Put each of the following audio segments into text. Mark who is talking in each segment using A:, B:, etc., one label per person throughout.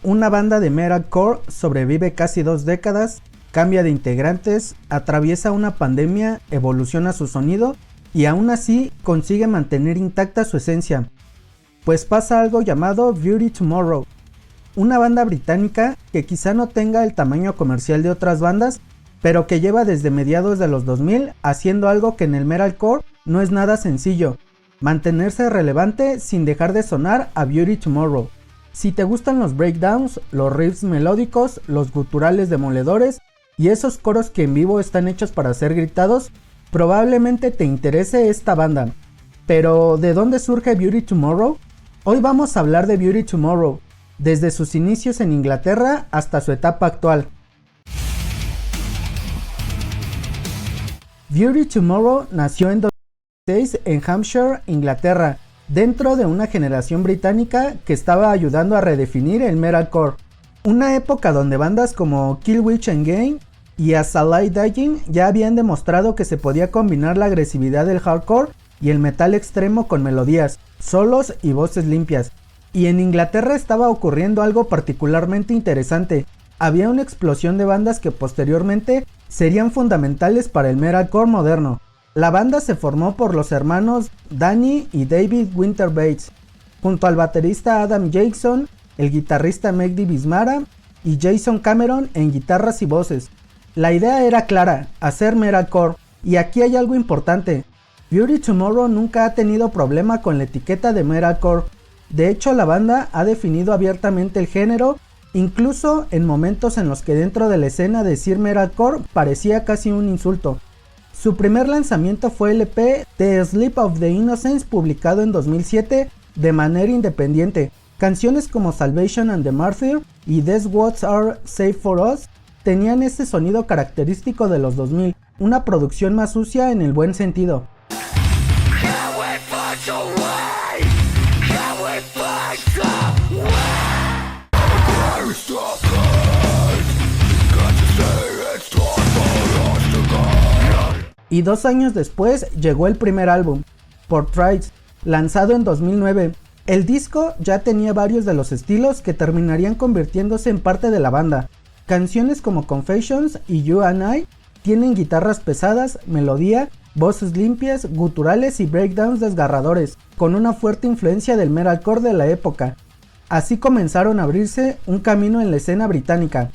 A: Una banda de metalcore sobrevive casi 2 décadas, cambia de integrantes, atraviesa una pandemia, evoluciona su sonido y aún así consigue mantener intacta su esencia. Pues pasa algo llamado Beauty Tomorrow, una banda británica que quizá no tenga el tamaño comercial de otras bandas, pero que lleva desde mediados de los 2000 haciendo algo que en el metalcore no es nada sencillo: mantenerse relevante sin dejar de sonar a Beauty Tomorrow. Si te gustan los breakdowns, los riffs melódicos, los guturales demoledores y esos coros que en vivo están hechos para ser gritados, probablemente te interese esta banda. Pero ¿de dónde surge Beauty Tomorrow? Hoy vamos a hablar de Beauty Tomorrow, desde sus inicios en Inglaterra hasta su etapa actual. Beauty Tomorrow nació en 2006 en Hampshire, Inglaterra, dentro de una generación británica que estaba ayudando a redefinir el metalcore. Una época donde bandas como Killswitch Engage y As I Lay Dying ya habían demostrado que se podía combinar la agresividad del hardcore y el metal extremo con melodías, solos y voces limpias. Y en Inglaterra estaba ocurriendo algo particularmente interesante. Había una explosión de bandas que posteriormente serían fundamentales para el metalcore moderno. La banda se formó por los hermanos Danny y David Winter Bates, junto al baterista Adam Jackson, el guitarrista Mehdi Bismara y Jason Cameron en guitarras y voces. La idea era clara: hacer metalcore, y aquí hay algo importante. Beauty Tomorrow nunca ha tenido problema con la etiqueta de metalcore. De hecho, la banda ha definido abiertamente el género, incluso en momentos en los que dentro de la escena decir metalcore parecía casi un insulto. Su primer lanzamiento fue el EP The Sleep of the Innocents, publicado en 2007 de manera independiente. Canciones como Salvation and the Martyr y These Words Are Safe for Us tenían ese sonido característico de los 2000, una producción más sucia en el buen sentido. Y 2 años después llegó el primer álbum, Portraits, lanzado en 2009. El disco ya tenía varios de los estilos que terminarían convirtiéndose en parte de la banda. Canciones como Confessions y You and I tienen guitarras pesadas, melodía, voces limpias, guturales y breakdowns desgarradores, con una fuerte influencia del metalcore de la época. Así comenzaron a abrirse un camino en la escena británica.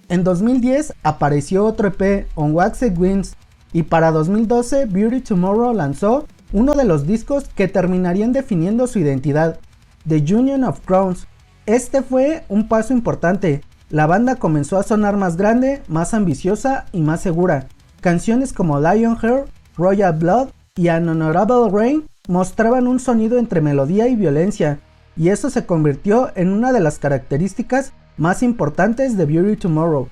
A: En 2010 apareció otro EP, On Waxed Wings, y para 2012 Beauty Tomorrow lanzó uno de los discos que terminarían definiendo su identidad, The Union of Crowns. Este fue un paso importante. La banda comenzó a sonar más grande, más ambiciosa y más segura. Canciones como Lionheart, Royal Blood y An Honorable Reign mostraban un sonido entre melodía y violencia, y eso se convirtió en una de las características más importantes de Beauty Tomorrow.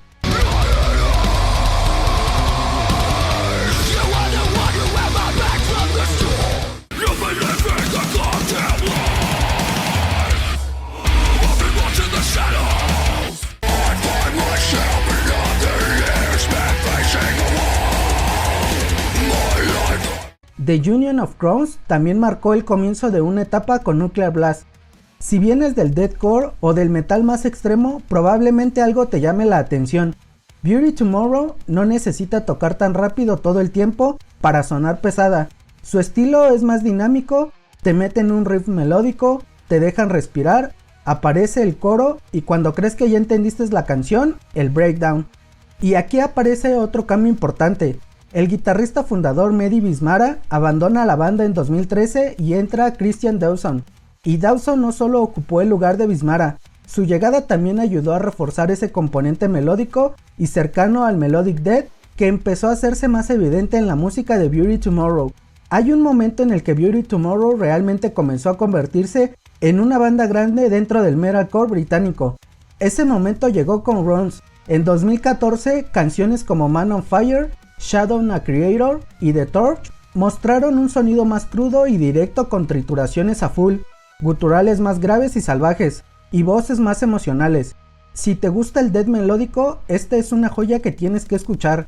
A: The Union of Crowns también marcó el comienzo de una etapa con Nuclear Blast. Si vienes del deathcore o del metal más extremo, probablemente algo te llame la atención. Beauty Tomorrow no necesita tocar tan rápido todo el tiempo para sonar pesada. Su estilo es más dinámico, te meten un riff melódico, te dejan respirar, aparece el coro y cuando crees que ya entendiste la canción, el breakdown. Y aquí aparece otro cambio importante. El guitarrista fundador Mehdi Bismara abandona la banda en 2013 y entra Christian Dawson. Y Dawson no solo ocupó el lugar de Bismara, su llegada también ayudó a reforzar ese componente melódico y cercano al melodic death que empezó a hacerse más evidente en la música de Beauty Tomorrow. Hay un momento en el que Beauty Tomorrow realmente comenzó a convertirse en una banda grande dentro del metalcore británico. Ese momento llegó con Runs. En 2014, canciones como Man on Fire, Shadow Na Creator y The Torch mostraron un sonido más crudo y directo con trituraciones a full, guturales más graves y salvajes. y voces más emocionales. Si te gusta el death melódico, esta es una joya que tienes que escuchar.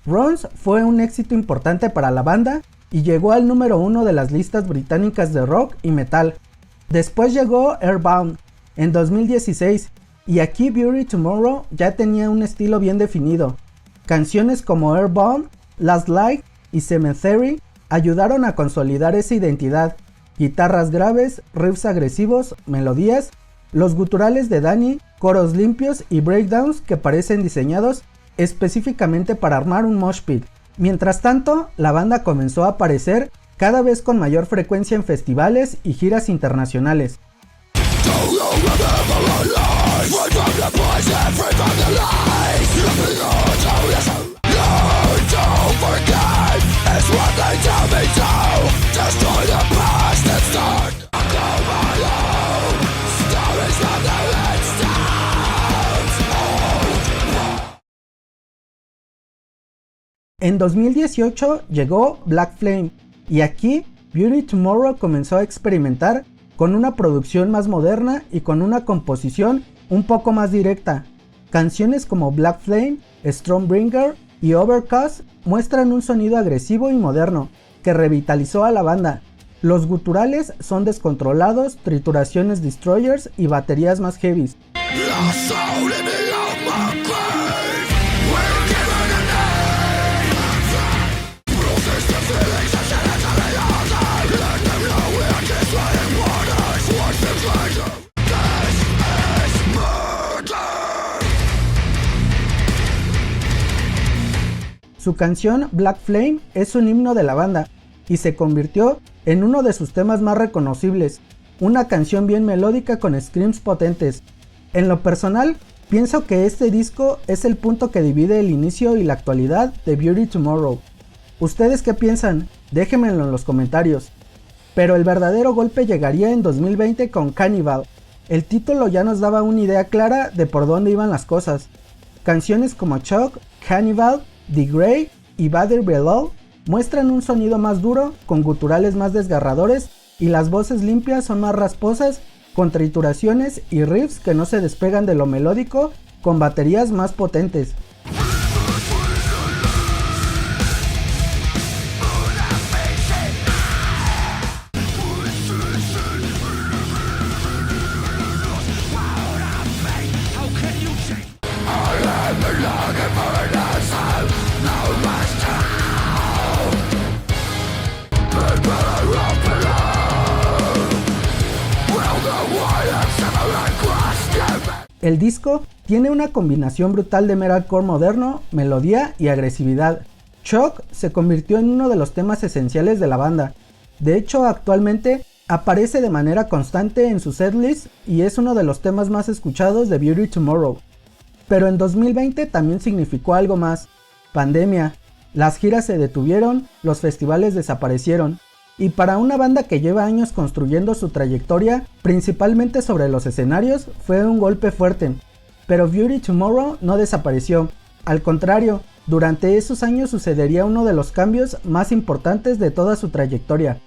A: Runs fue un éxito importante para la banda y llegó al número 1 de las listas británicas de rock y metal. Después llegó Airbound en 2016 y aquí Beauty Tomorrow ya tenía un estilo bien definido. Canciones como Airbound, Last Light y Cemetery ayudaron a consolidar esa identidad. Guitarras graves, riffs agresivos, melodías, los guturales de Danny, coros limpios y breakdowns que parecen diseñados específicamente para armar un mosh pit. Mientras tanto, la banda comenzó a aparecer cada vez con mayor frecuencia en festivales y giras internacionales. En 2018 llegó Black Flame y aquí Beauty Tomorrow comenzó a experimentar con una producción más moderna y con una composición un poco más directa. Canciones como Black Flame, Stormbringer y Overcast muestran un sonido agresivo y moderno que revitalizó a la banda. Los guturales son descontrolados, trituraciones destroyers y baterías más heavies. Su canción Black Flame es un himno de la banda y se convirtió en uno de sus temas más reconocibles, una canción bien melódica con screams potentes. En lo personal, pienso que este disco es el punto que divide el inicio y la actualidad de Beauty Tomorrow. ¿Ustedes qué piensan? Déjenmelo en los comentarios. Pero el verdadero golpe llegaría en 2020 con Cannibal. El título ya nos daba una idea clara de por dónde iban las cosas. Canciones como Choke, Cannibal, The Grey y Bather Below muestran un sonido más duro, con guturales más desgarradores y las voces limpias son más rasposas, con trituraciones y riffs que no se despegan de lo melódico, con baterías más potentes. El disco tiene una combinación brutal de metalcore moderno, melodía y agresividad. Shock se convirtió en uno de los temas esenciales de la banda. De hecho, actualmente aparece de manera constante en su setlist y es uno de los temas más escuchados de Beauty Tomorrow. Pero en 2020 también significó algo más: pandemia. Las giras se detuvieron, los festivales desaparecieron. Y para una banda que lleva años construyendo su trayectoria, principalmente sobre los escenarios, fue un golpe fuerte. Pero Beauty Tomorrow no desapareció. Al contrario, durante esos años sucedería uno de los cambios más importantes de toda su trayectoria.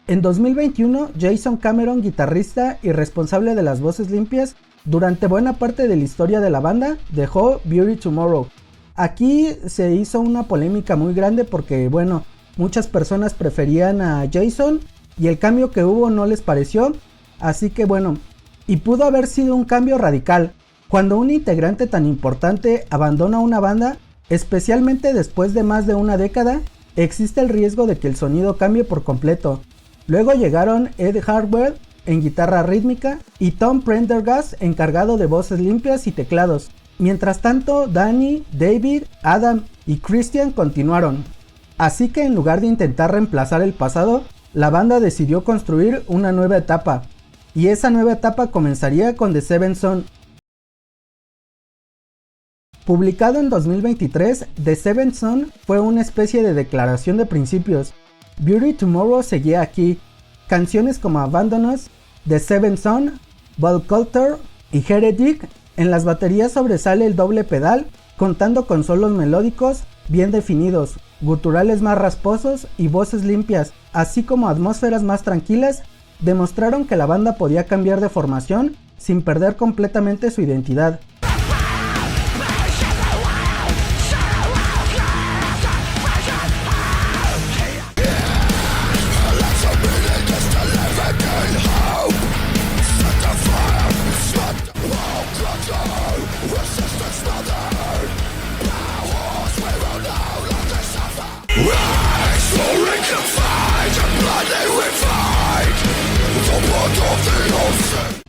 A: En 2021, Jason Cameron, guitarrista y responsable de las voces limpias, durante buena parte de la historia de la banda, dejó Beauty Tomorrow. Aquí se hizo una polémica muy grande porque, bueno, muchas personas preferían a Jason y el cambio que hubo no les pareció, así que bueno, y pudo haber sido un cambio radical. Cuando un integrante tan importante abandona una banda, especialmente después de más de una década, existe el riesgo de que el sonido cambie por completo. Luego llegaron Ed Hardwell en guitarra rítmica y Tom Prendergast encargado de voces limpias y teclados. Mientras tanto, Danny, David, Adam y Christian continuaron. Así que en lugar de intentar reemplazar el pasado, la banda decidió construir una nueva etapa. Y esa nueva etapa comenzaría con The Seventh Son. Publicado en 2023, The Seventh Son fue una especie de declaración de principios. Beauty Tomorrow seguía aquí, canciones como Abandon Us, The Seventh Son, Ball Culture y Heretic. En las baterías sobresale el doble pedal, contando con solos melódicos bien definidos, guturales más rasposos y voces limpias, así como atmósferas más tranquilas. Demostraron que la banda podía cambiar de formación sin perder completamente su identidad.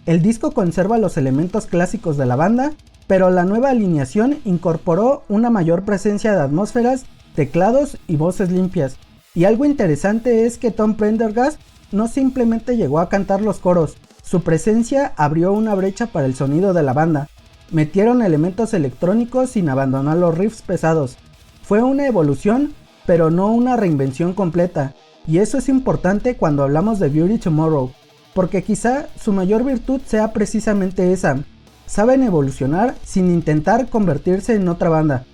A: El disco conserva los elementos clásicos de la banda, pero la nueva alineación incorporó una mayor presencia de atmósferas, teclados y voces limpias. Y algo interesante es que Tom Prendergast no simplemente llegó a cantar los coros, su presencia abrió una brecha para el sonido de la banda. Metieron elementos electrónicos sin abandonar los riffs pesados. Fue una evolución, pero no una reinvención completa, y eso es importante cuando hablamos de Beauty Tomorrow, porque quizá su mayor virtud sea precisamente esa: saben evolucionar sin intentar convertirse en otra banda.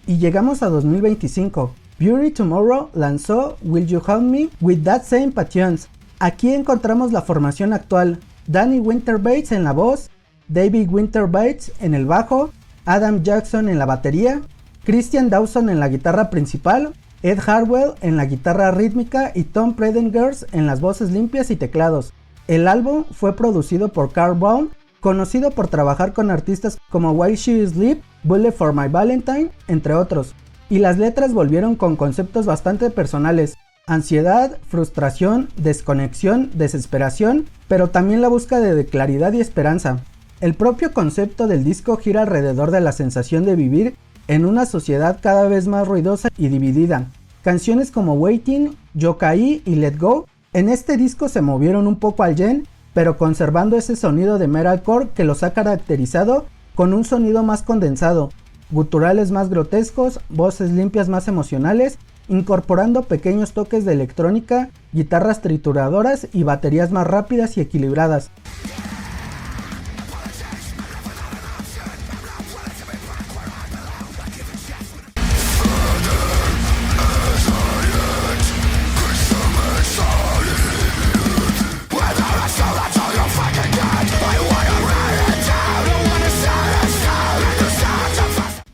A: Y llegamos a 2025. Beauty Tomorrow lanzó Will You Help Me With That Same Patience. Aquí encontramos la formación actual: Danny Winterbates en la voz, David Winterbates en el bajo, Adam Jackson en la batería, Christian Dawson en la guitarra principal, Ed Harwell en la guitarra rítmica y Tom Prendergast en las voces limpias y teclados. El álbum fue producido por Carl Baum, conocido por trabajar con artistas como While She Sleep, Bullet for My Valentine, entre otros. Y las letras volvieron con conceptos bastante personales: ansiedad, frustración, desconexión, desesperación, pero también la búsqueda de claridad y esperanza. El propio concepto del disco gira alrededor de la sensación de vivir en una sociedad cada vez más ruidosa y dividida. Canciones como Waiting, Yo Caí y Let Go en este disco se movieron un poco al gen, pero conservando ese sonido de metalcore que los ha caracterizado, con un sonido más condensado, guturales más grotescos, voces limpias más emocionales, incorporando pequeños toques de electrónica, guitarras trituradoras y baterías más rápidas y equilibradas.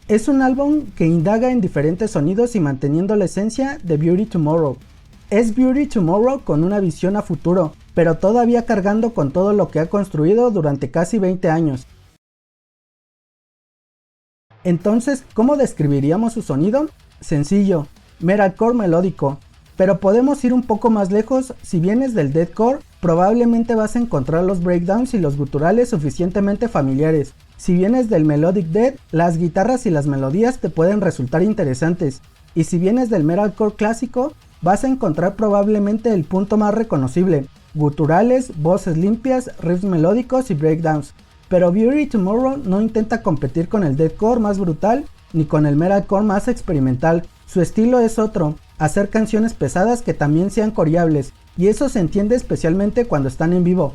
A: Es un álbum que indaga en diferentes sonidos y manteniendo la esencia de Beauty Tomorrow. Es Beauty Tomorrow con una visión a futuro, pero todavía cargando con todo lo que ha construido durante casi 20 años. Entonces, ¿cómo describiríamos su sonido? Sencillo, metalcore melódico, pero podemos ir un poco más lejos. Si vienes del deathcore, probablemente vas a encontrar los breakdowns y los guturales suficientemente familiares. Si vienes del melodic death, las guitarras y las melodías te pueden resultar interesantes. Y si vienes del metalcore clásico, vas a encontrar probablemente el punto más reconocible: guturales, voces limpias, riffs melódicos y breakdowns. Pero Beauty Tomorrow no intenta competir con el deathcore más brutal ni con el metalcore más experimental. Su estilo es otro: hacer canciones pesadas que también sean coreables, y eso se entiende especialmente cuando están en vivo.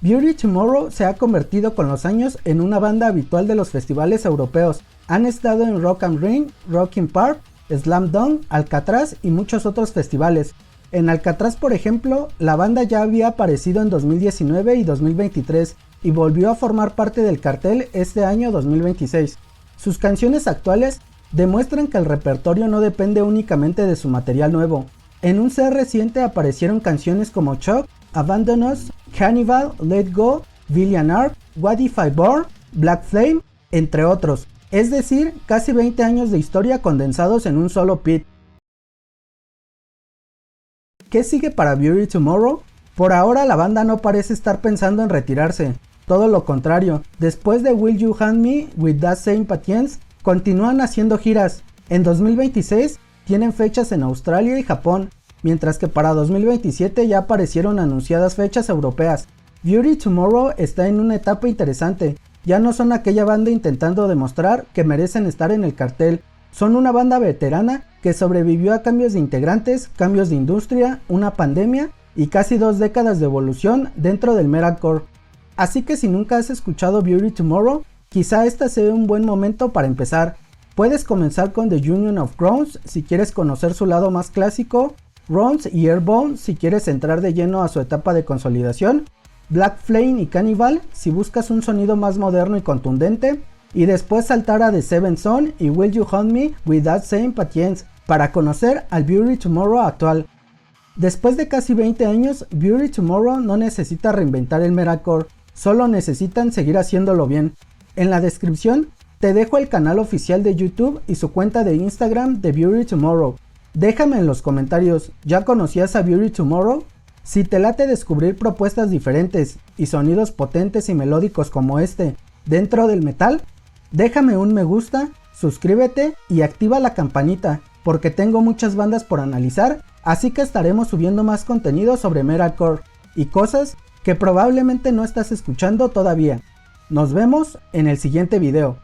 A: Beauty Tomorrow se ha convertido con los años en una banda habitual de los festivales europeos. Han estado en Rock am Ring, Rock in Park, Slam Dunk, Alcatraz y muchos otros festivales. En Alcatraz, por ejemplo, la banda ya había aparecido en 2019 y 2023 y volvió a formar parte del cartel este año 2026. Sus canciones actuales demuestran que el repertorio no depende únicamente de su material nuevo. En un set reciente aparecieron canciones como Shock, Abandon Us, Cannibal, Let Go, Villian Art, What If I Burn, Black Flame, entre otros. Es decir, casi 20 años de historia condensados en un solo pit. ¿Qué sigue para Beauty Tomorrow? Por ahora la banda no parece estar pensando en retirarse. Todo lo contrario, después de Will You Hand Me With That Same Patience, continúan haciendo giras. En 2026 tienen fechas en Australia y Japón, mientras que para 2027 ya aparecieron anunciadas fechas europeas. Beauty Tomorrow está en una etapa interesante. Ya no son aquella banda intentando demostrar que merecen estar en el cartel, Son una banda veterana que sobrevivió a cambios de integrantes, cambios de industria, una pandemia y casi 2 décadas de evolución dentro del metalcore. Así que si nunca has escuchado Beauty Tomorrow, quizá este sea un buen momento para empezar. Puedes comenzar con The Union of Groans si quieres conocer su lado más clásico, Runs y Airborne si quieres entrar de lleno a su etapa de consolidación, Black Flame y Cannibal si buscas un sonido más moderno y contundente, y después saltar a The Seventh Son y Will You Hunt Me With That Same Patience para conocer al Beauty Tomorrow actual. Después de casi 20 años, Beauty Tomorrow no necesita reinventar el metalcore, solo necesitan seguir haciéndolo bien. En la descripción te dejo el canal oficial de YouTube y su cuenta de Instagram de Beauty Tomorrow. Déjame en los comentarios, ¿ya conocías a Beauty Tomorrow? Si te late descubrir propuestas diferentes y sonidos potentes y melódicos como este dentro del metal, déjame un me gusta, suscríbete y activa la campanita, porque tengo muchas bandas por analizar, así que estaremos subiendo más contenido sobre metalcore y cosas que probablemente no estás escuchando todavía. Nos vemos en el siguiente video.